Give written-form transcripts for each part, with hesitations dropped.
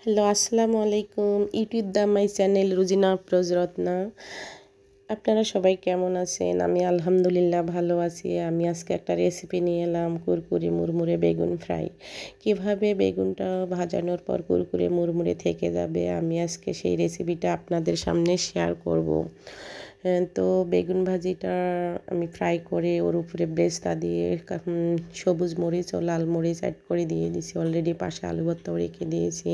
Hello, আসসালামু আলাইকুম। YouTube দা মাই চ্যানেল রুজিনা আফরোজ রত্না। আপনারা সবাই কেমন আছেন? আমি আলহামদুলিল্লাহ ভালো আছি। আমি আজকে একটা রেসিপি নিয়ে এলাম, কুরকুরে মুড়মুড়ে বেগুন ফ্রাই। কিভাবে বেগুনটা ভাজানোর পর কুরকুরে মুড়মুড়ে থেকে যাবে, আমি আজকে সেই রেসিপিটা আপনাদের সামনে শেয়ার করব। তো বেগুন ভাজিটা আমি ফ্রাই করে ওর উপরে ব্রেস্তা দিয়ে সবুজ মরিচ ও লাল মরিচ অ্যাড করে দিয়ে দিয়েছি। অলরেডি পাশে আলু ভর্তাও রেখে দিয়েছি।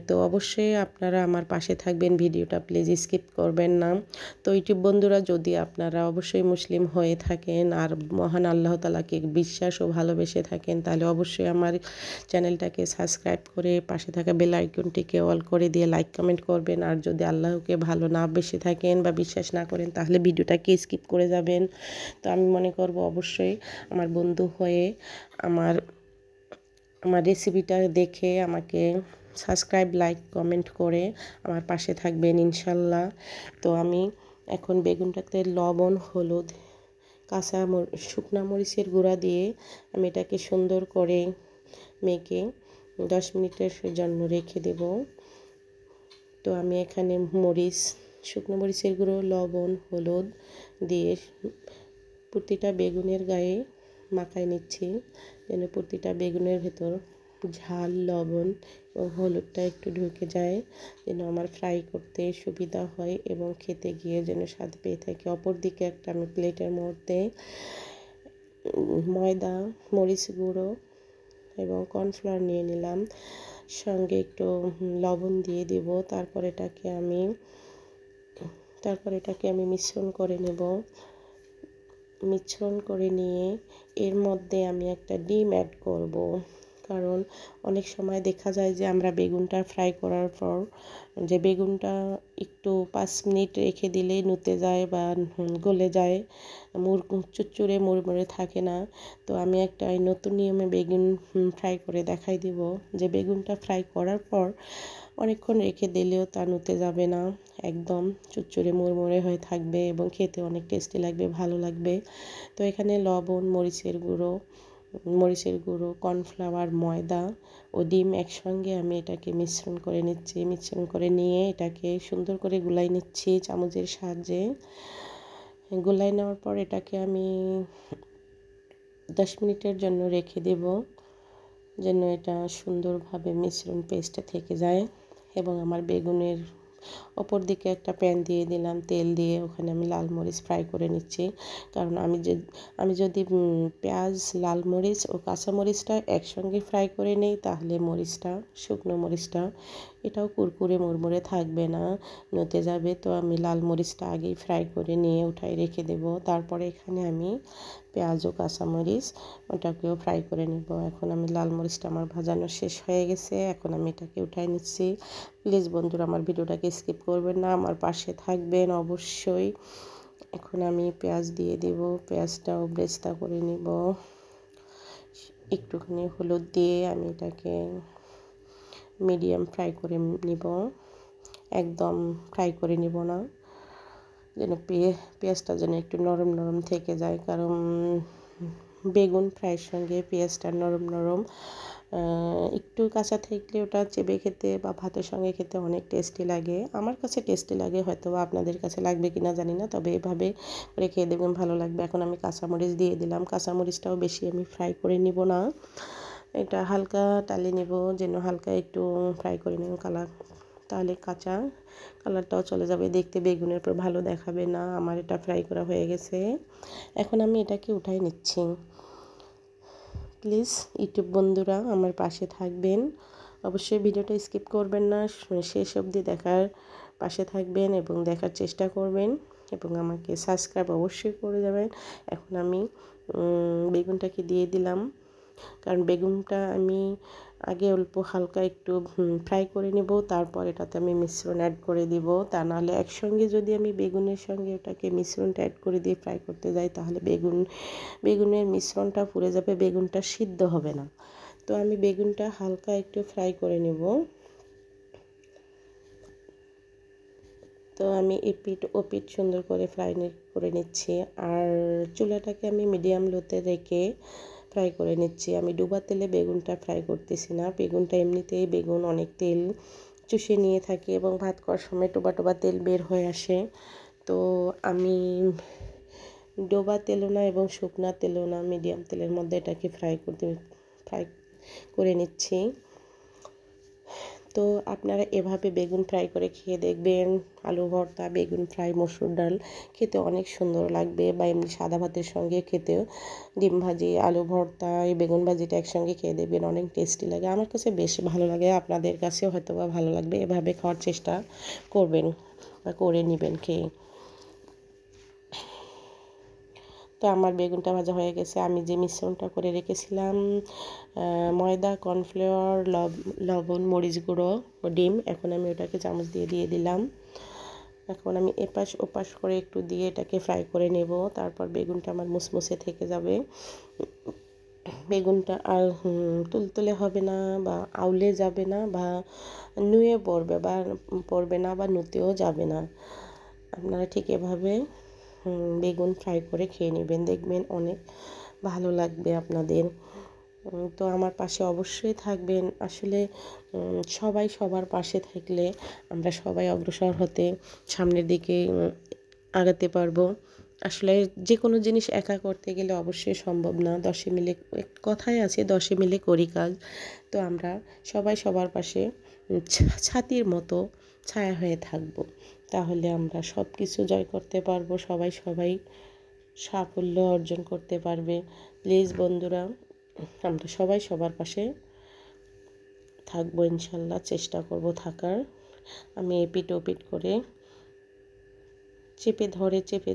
তো অবশ্যই আপনারা আমার পাশে থাকবেন, ভিডিওটা প্লিজ স্কিপ করবেন না। তো ইউটিউব বন্ধুরা, যদি আপনারা অবশ্যই মুসলিম হয়ে থাকেন আর মহান আল্লাহ তাআলাকে বিশ্বাস ও ভালোবেসে থাকেন, তাহলে অবশ্যই আমার চ্যানেলটাকে সাবস্ক্রাইব করে পাশে থাকা বেল আইকনটিকে অল করে দিয়ে লাইক কমেন্ট করবেন। আর যদি আল্লাহকে ভালো না বেসে থাকেন বা বিশ্বাস না করেন, তাহলে ভিডিওটাকে স্কিপ করে যাবেন। তো আমি মনে করব অবশ্যই আমার বন্ধু হয়ে আমার আমার রেসিপিটা দেখে আমাকে সাবস্ক্রাইব, লাইক, কমেন্ট করে আমার পাশে থাকবেন ইনশাল্লাহ। তো আমি এখন বেগুনটাতে লবণ, হলুদ, শুকনা মরিচের গুঁড়া দিয়ে আমি এটাকে সুন্দর করে মেখে 10 মিনিটের জন্য রেখে দেব। তো আমি এখানে শুকনো মরিচের গুঁড়ো, লবণ, হলুদ দিয়ে প্রতিটা বেগুনের গায়ে মাখায় নিচ্ছি, যেন প্রতিটা বেগুনের ভেতর ঝাল, লবণ ও হলুদটা একটু ঢুকে যায়, যেন আমার ফ্রাই করতে সুবিধা হয় এবং খেতে গিয়ে যেন স্বাদ পেয়ে থাকি। অপরদিকে একটা আমি প্লেটের মধ্যে ময়দা, মরিচ গুঁড়ো এবং কর্নফ্লাওয়ার নিয়ে নিলাম, সঙ্গে একটু লবণ দিয়ে দেব। তারপর এটাকে আমি মিশ্রণ করে নেব। মিশ্রণ করে নিয়ে এর মধ্যে আমি একটা ডিম অ্যাড করব, কারণ অনেক সময় দেখা যায় যে আমরা বেগুনটা ফ্রাই করার পর যে বেগুনটা একটু 5 মিনিট রেখে দিলেই নুতে যায় বা গলে যায়, চুরচুরে মুড়মুড়ে থাকে না। তো আমি একটা নতুন নিয়মে বেগুন ফ্রাই করে দেখাই দিব, যে বেগুনটা ফ্রাই করার পর অনেকক্ষণ রেখে দিলেও তা নুতে যাবে না, একদম চুরচুরে মুড়মুড়ে হয়ে থাকবে এবং খেতে অনেক টেস্টি লাগবে, ভালো লাগবে। তো এখানে লবণ, মরিচের গুঁড়ো, কর্নফ্লাওয়ার, ময়দা ও ডিম একসঙ্গে আমি এটাকে মিশ্রণ করে নিচ্ছি। মিশ্রণ করে নিয়ে এটাকে সুন্দর করে গুলাই নিচ্ছি চামচের সাহায্যে। গুলাই নেওয়ার পর এটাকে আমি 10 মিনিটের জন্য রেখে দেব, যেন এটা সুন্দরভাবে মিশ্রণ পেস্টটা থেকে যায়। এবং আমার বেগুনের অপর দিকে একটা প্যান দিয়ে দিলাম, তেল দিয়ে ওখানে আমি লাল মরিচ ফ্রাই করে নিচ্ছি। কারণ আমি যদি পেঁয়াজ, লাল মরিচ ও কাঁচা মরিচটা একসঙ্গে ফ্রাই করে নিই, তাহলে শুকনো মরিচটা এটাও কুরকুরে মুড়মুড়ে থাকবে না, নতে যাবে। তো আমি লাল মরিচটা আগেই ফ্রাই করে নিয়ে উঠাই রেখে দেব। তারপরে এখানে আমি পেঁয়াজ ও কাঁচামরিচ ওটাকেও ফ্রাই করে নেব। এখন আমি লাল মরিচটা আমার ভাজানো শেষ হয়ে গেছে, এখন আমি এটাকে উঠাই নিচ্ছি। প্লিজ বন্ধুরা, আমার ভিডিওটাকে স্কিপ করবেন না, আমার পাশে থাকবেন অবশ্যই। এখন আমি পেঁয়াজ দিয়ে দেব, পেঁয়াজটাও ব্রেস্তা করে নিব। একটুখানি হলুদ দিয়ে আমি এটাকে মিডিয়াম ফ্রাই করে নিব, একদম ফ্রাই করে নিব না, যেন পেঁয়াজটা যেন একটু নরম নরম থেকে যায়। কারণ বেগুন ফ্রাইয়ের সঙ্গে পেঁয়াজটা নরম নরম, একটু কাঁচা থাকলে ওটা চেপে খেতে বা ভাতের সঙ্গে খেতে অনেক টেস্টি লাগে। আমার কাছে টেস্টি লাগে, হয়তো আপনাদের কাছে লাগবে কিনা জানি না, তবে এভাবে করে খেয়ে দেখবেন ভালো লাগবে। এখন আমি কাঁচামরিচ দিয়ে দিলাম। কাঁচামরিচটাও বেশি আমি ফ্রাই করে নিব না, এটা হালকা টালে নেব, যেন হালকা একটু ফ্রাই করে নেব তাহলে কাঁচা কালারটাও চলে যাবে, দেখতে বেগুনের পর ভালো দেখাবে না। আমার এটা ফ্রাই করা হয়ে গেছে, এখন আমি এটাকে উঠাই নিচ্ছি। প্লিজ ইউটিউব বন্ধুরা আমার পাশে থাকবেন, অবশ্যই ভিডিওটা স্কিপ করবেন না, শেষ অবধি পাশে থাকবেন এবং দেখার চেষ্টা করবেন এবং আমাকে সাবস্ক্রাইব অবশ্যই করে যাবেন। এখন আমি বেগুনটাকে দিয়ে দিলাম, কারণ বেগুনটা আমি আগে অল্প হালকা একটু ফ্রাই করে নেব, তারপর এটাতে আমি মিশ্রণ অ্যাড করে দিব। তা নাহলে একসঙ্গে যদি আমি বেগুনের সঙ্গে ওটাকে মিশ্রণটা অ্যাড করে দিয়ে ফ্রাই করতে যাই, তাহলে বেগুনের মিশ্রণটা পুড়ে যাবে, বেগুনটা সিদ্ধ হবে না। তো আমি বেগুনটা হালকা একটু ফ্রাই করে নেব। তো আমি এপিঠ ওপিঠ সুন্দর করে ফ্রাই করে নিচ্ছি, আর চুলাটাকে আমি মিডিয়াম লোতে রেখে ফ্রাই করে নিচ্ছি। আমি ডুবা তেলে বেগুনটা ফ্রাই করতেছি না, বেগুনটা এমনিতেই বেগুন অনেক তেল চুষে নিয়ে থাকে এবং ভাত খাওয়ার সময় টোবা টোবা তেল বের হয়ে আসে। তো আমি ডোবা তেলও না এবং শুকনা তেলও না, মিডিয়াম তেলের মধ্যে এটাকে ফ্রাই করে নিচ্ছি। তো আপনারা এভাবে বেগুন ফ্রাই করে খেয়ে দেখবেন। আলু ভর্তা, বেগুন ফ্রাই, মসুর ডাল খেতে অনেক সুন্দর লাগবে, বা এমনি সাদা ভাতের সঙ্গে খেতেও, ডিম ভাজি, আলু ভর্তা, এই বেগুন ভাজিটা একসঙ্গে খেয়ে দেখবেন অনেক টেস্টি লাগে। আমার কাছে বেশ ভালো লাগে, আপনাদের কাছেও হয়তো বা ভালো লাগবে। এভাবে খাওয়ার চেষ্টা করবেন বা করে নেবেন খেয়ে। তো আমার বেগুনটা ভাজা হয়ে গেছে। আমি যে মিশ্রণটা করে রেখেছিলাম, ময়দা, কর্নফ্লাওয়ার, লবণ, মরিচ গুঁড়ো ও ডিম, এখন আমি ওটাকে চামচ দিয়ে দিলাম। এখন আমি এপাশ ওপাশ করে একটু দিয়ে এটাকে ফ্রাই করে নেব। তারপর বেগুনটা আমার মুসমুসে থেকে যাবে। বেগুনটা আর তুলতুলে হবে না, বা আউলে যাবে না, বা নুয়ে পড়বে না, বা নুতেও যাবে না। আপনারা ঠিক এভাবে বেগুন ফ্রাই করে খেয়ে নেবেন, দেখবেন অনেক ভালো লাগবে আপনাদের। তো আমার পাশে অবশ্যই থাকবেন। আসলে সবাই সবার পাশে থাকলে আমরা সবাই অগ্রসর হতে সামনের দিকে আগাতে পারবো। আসলে যে কোনো জিনিস একা করতে গেলে অবশ্যই সম্ভব না। দশে মিলে, কথায় আছে দশে মিলে করি কাজ। তো আমরা সবাই সবার পাশে ছাতির মতো ছায়া হয়ে থাকব, তাহলে আমরা সব কিছু জয় করতে পারবো। সবাই সাফল্য অর্জন করতে পারবে। প্লিজ বন্ধুরা, আমরা সবাই সবার পাশে থাকবো ইনশাল্লাহ, চেষ্টা করব থাকার। আমি এপিট ওপিট করে চেপে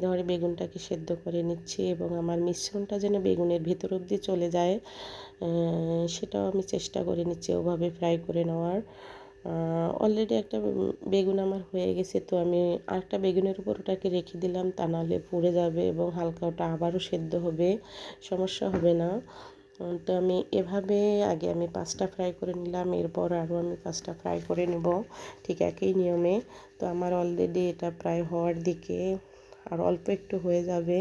ধরে বেগুনটাকে সেদ্ধ করে নিচ্ছি, এবং আমার মিশ্রণটা যেন বেগুনের ভিতর অবধি চলে যায়, সেটাও আমি চেষ্টা করে নিচ্ছি ওভাবে ফ্রাই করে নেওয়ার। অলরেডি একটা বেগুন আমার হয়ে গেছে, তো আমি আরেকটা বেগুনের উপর ওটাকে রেখে দিলাম, তা নাহলে পুড়ে যাবে এবং হালকা ওটা আবারও সেদ্ধ হবে, সমস্যা হবে না। তো আমি এভাবে আগে আমি 5টা ফ্রাই করে নিলাম, এরপর আরও আমি 5টা ফ্রাই করে নেব ঠিক একই নিয়মে। তো আমার অলরেডি এটা প্রায় হওয়ার দিকে, আর অল্প একটু হয়ে যাবে।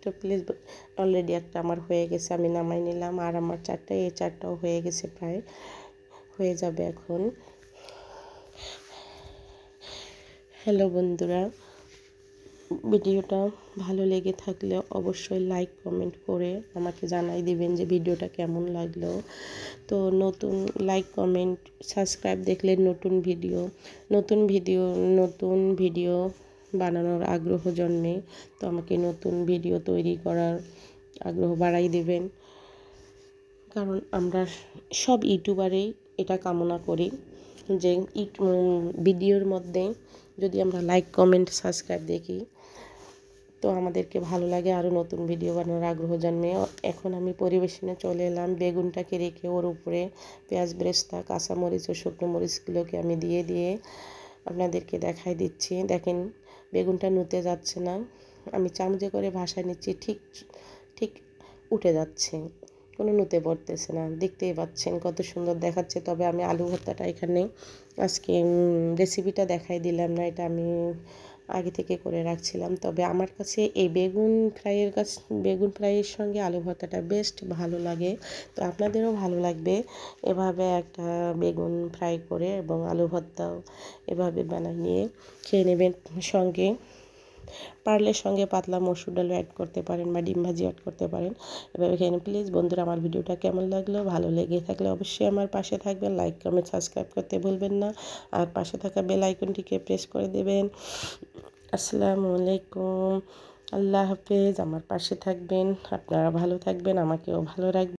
তো প্লিজ, অলরেডি একটা আমার হয়ে গেছে, আমি নামাই নিলাম। আর আমার এই 4টাও হয়ে গেছে, প্রায় হয়ে যাবে এখন। হ্যালো বন্ধুরা, ভিডিওটা ভালো লেগে থাকলে অবশ্যই লাইক কমেন্ট করে আমাকে জানাই দিবেন যে ভিডিওটা কেমন লাগলো। তো নতুন লাইক কমেন্ট সাবস্ক্রাইব দেখলে নতুন ভিডিও বানানোর আগ্রহ জন্মে। তো আমাকে নতুন ভিডিও তৈরি করার আগ্রহ বাড়াই দেবেন, কারণ আমরা সব ইউটিউবারেই এটা কামনা করি যে ভিডিওর মধ্যে যদি আমরা লাইক কমেন্ট সাবস্ক্রাইব দেখি, তো আমাদেরকে ভালো লাগে, আরও নতুন ভিডিও বানানোর আগ্রহ জন্মে। এখন আমি পরিবেশনে চলে এলাম, বেগুনটাকে রেখে ওর উপরে পেঁয়াজ বেরেস্তা, কাঁচামরিচ ও শুকনো মরিচগুলোকে আমি দিয়ে আপনাদেরকে দেখাই দিচ্ছি। দেখেন বেগুনটা নুতে যাচ্ছে না, আমি চামচে করে ভাসায় নিচ্ছি, ঠিক উঠে যাচ্ছে, কোনো নুতে পড়তেছে না। দেখতেই পাচ্ছেন কত সুন্দর দেখাচ্ছে। তবে আমি আলু ভর্তাটা এখানে আজকে রেসিপিটা দেখাই দিলাম না, এটা আমি আগে থেকে করে রাখছিলাম। তবে আমার কাছে এই বেগুন ফ্রাইয়ের সঙ্গে আলু ভর্তাটা বেস্ট ভালো লাগে। তো আপনাদেরও ভালো লাগবে এভাবে একটা বেগুন ফ্রাই করে, এবং আলু ভর্তাও এভাবে বানিয়ে নিয়ে খেয়ে নেবেন। সঙ্গে পাতলা মসুর ডালও অ্যাড করতে পারেন, বা ডিম ভাজি অ্যাড করতে পারেন। এভাবে খেয়ে প্লিজ বন্ধুরা, আমার ভিডিওটা কেমন লাগলো, ভালো লেগে থাকলে অবশ্যই আমার পাশে থাকবেন, লাইক কমেন্ট সাবস্ক্রাইব করতে ভুলবেন না, আর পাশে থাকা বেল আইকনটিকে প্রেস করে দেবেন। আসসালামু আলাইকুম, আল্লাহ হাফেজ। আমার পাশে থাকবেন, আপনারা ভালো থাকবেন, আমাকেও ভালো রাখবেন।